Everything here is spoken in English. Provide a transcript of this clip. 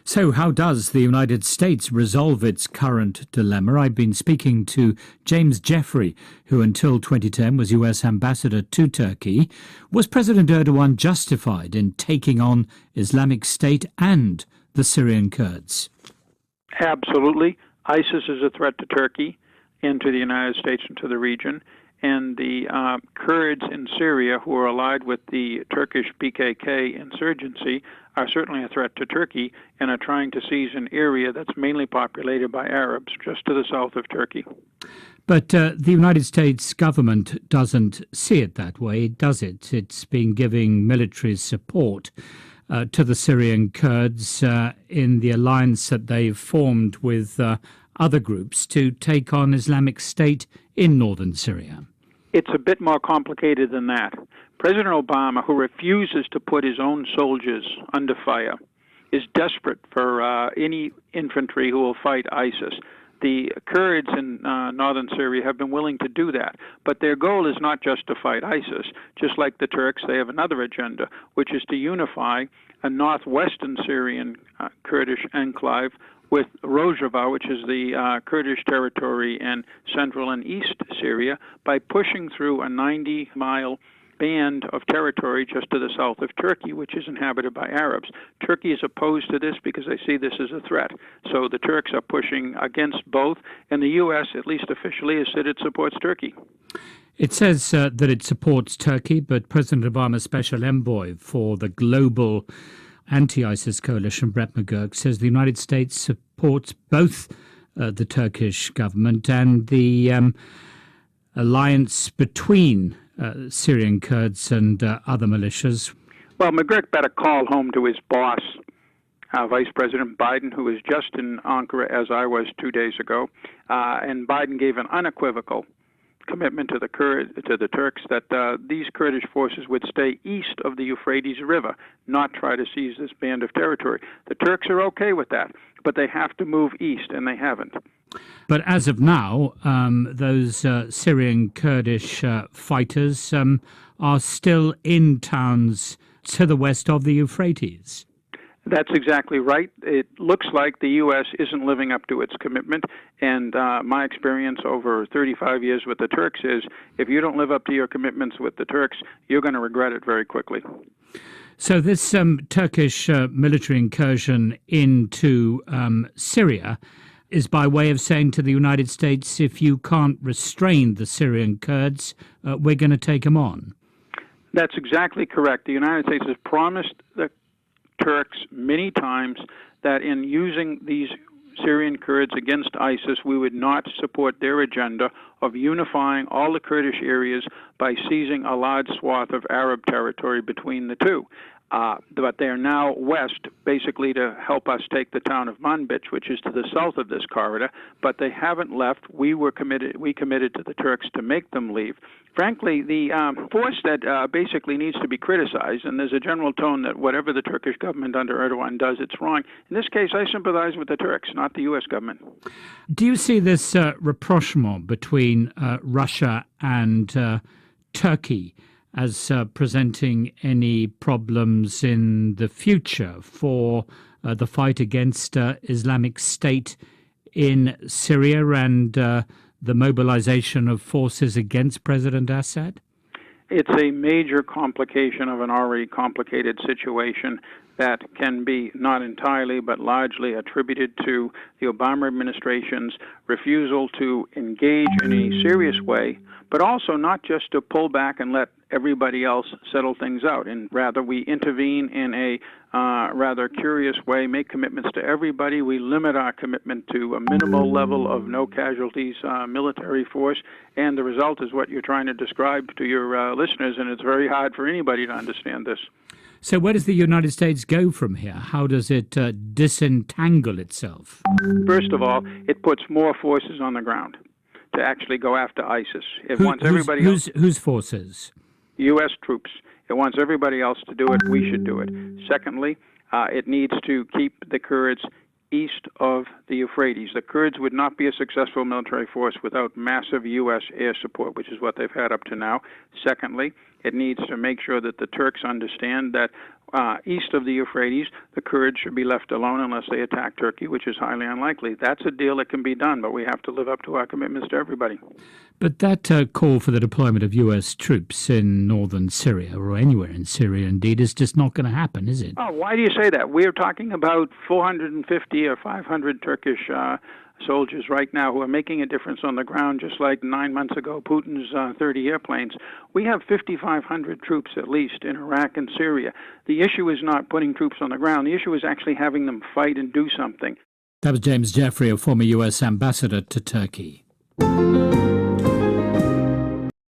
So how does the United States resolve its current dilemma? I've been speaking to James Jeffrey, who until 2010 was US ambassador to Turkey. Was President Erdogan justified in taking on Islamic State and the Syrian Kurds? Absolutely. ISIS is a threat to Turkey and to the United States and to the region. And the Kurds in Syria, who are allied with the Turkish PKK insurgency, are certainly a threat to Turkey and are trying to seize an area that's mainly populated by Arabs just to the south of Turkey. But the United States government doesn't see it that way, does it? It's been giving military support to the Syrian Kurds in the alliance that they've formed with other groups to take on Islamic State in northern Syria. It's a bit more complicated than that. President Obama, who refuses to put his own soldiers under fire, is desperate for any infantry who will fight ISIS. The Kurds in northern Syria have been willing to do that, but their goal is not just to fight ISIS. Just like the Turks, they have another agenda, which is to unify a northwestern Syrian Kurdish enclave with Rojava, which is the Kurdish territory in central and east Syria, by pushing through a 90-mile band of territory just to the south of Turkey, which is inhabited by Arabs. Turkey is opposed to this because they see this as a threat. So the Turks are pushing against both, and the U.S., at least officially, has said it supports Turkey. It says that it supports Turkey, but President Obama's special envoy for the global anti-ISIS coalition, Brett McGurk, says the United States supports both the Turkish government and the alliance between Syrian Kurds and other militias. Well, McGurk better call home to his boss, Vice President Biden, who was just in Ankara, as I was 2 days ago, and Biden gave an unequivocal commitment to the Turks that these Kurdish forces would stay east of the Euphrates River, not try to seize this band of territory. The Turks are okay with that, but they have to move east, and they haven't. But as of now, those Syrian Kurdish fighters are still in towns to the west of the Euphrates. That's exactly right. It looks like the U.S. isn't living up to its commitment, and my experience over 35 years with the Turks is if you don't live up to your commitments with the Turks, you're going to regret it very quickly. So this Turkish military incursion into Syria is by way of saying to the United States, if you can't restrain the Syrian Kurds, we're going to take them on. That's exactly correct. The United States has promised the Turks many times that in using these Syrian Kurds against ISIS, we would not support their agenda of unifying all the Kurdish areas by seizing a large swath of Arab territory between the two. But they are now west, basically to help us take the town of Manbij, which is to the south of this corridor. But they haven't left. We committed to the Turks to make them leave. Frankly, the force that basically needs to be criticized, and there's a general tone that whatever the Turkish government under Erdogan does, it's wrong. In this case, I sympathize with the Turks, not the U.S. government. Do you see this rapprochement between Russia and Turkey as presenting any problems in the future for the fight against Islamic State in Syria and the mobilization of forces against President Assad? It's a major complication of an already complicated situation that can be not entirely but largely attributed to the Obama administration's refusal to engage in a serious way, but also not just to pull back and let everybody else settle things out, and rather we intervene in a rather curious way, make commitments to everybody. We limit our commitment to a minimal level of no casualties military force, and the result is what you're trying to describe to your listeners, and it's very hard for anybody to understand this. So where does the United States go from here? How does it disentangle itself? First of all, it puts more forces on the ground to actually go after ISIS. It wants everybody else. Whose forces? U.S. troops. It wants everybody else to do it. We should do it. Secondly, it needs to keep the Kurds east of the Euphrates. The Kurds would not be a successful military force without massive U.S. air support, which is what they've had up to now. Secondly, it needs to make sure that the Turks understand that east of the Euphrates, the Kurds should be left alone unless they attack Turkey, which is highly unlikely. That's a deal that can be done, but we have to live up to our commitments to everybody. But that call for the deployment of U.S. troops in northern Syria, or anywhere in Syria indeed, is just not going to happen, is it? Oh, why do you say that? We're talking about 450 or 500 Turkish soldiers right now who are making a difference on the ground, just like 9 months ago, Putin's 30 airplanes. We have 5,500 troops at least in Iraq and Syria. The issue is not putting troops on the ground. The issue is actually having them fight and do something. That was James Jeffrey, a former U.S. ambassador to Turkey.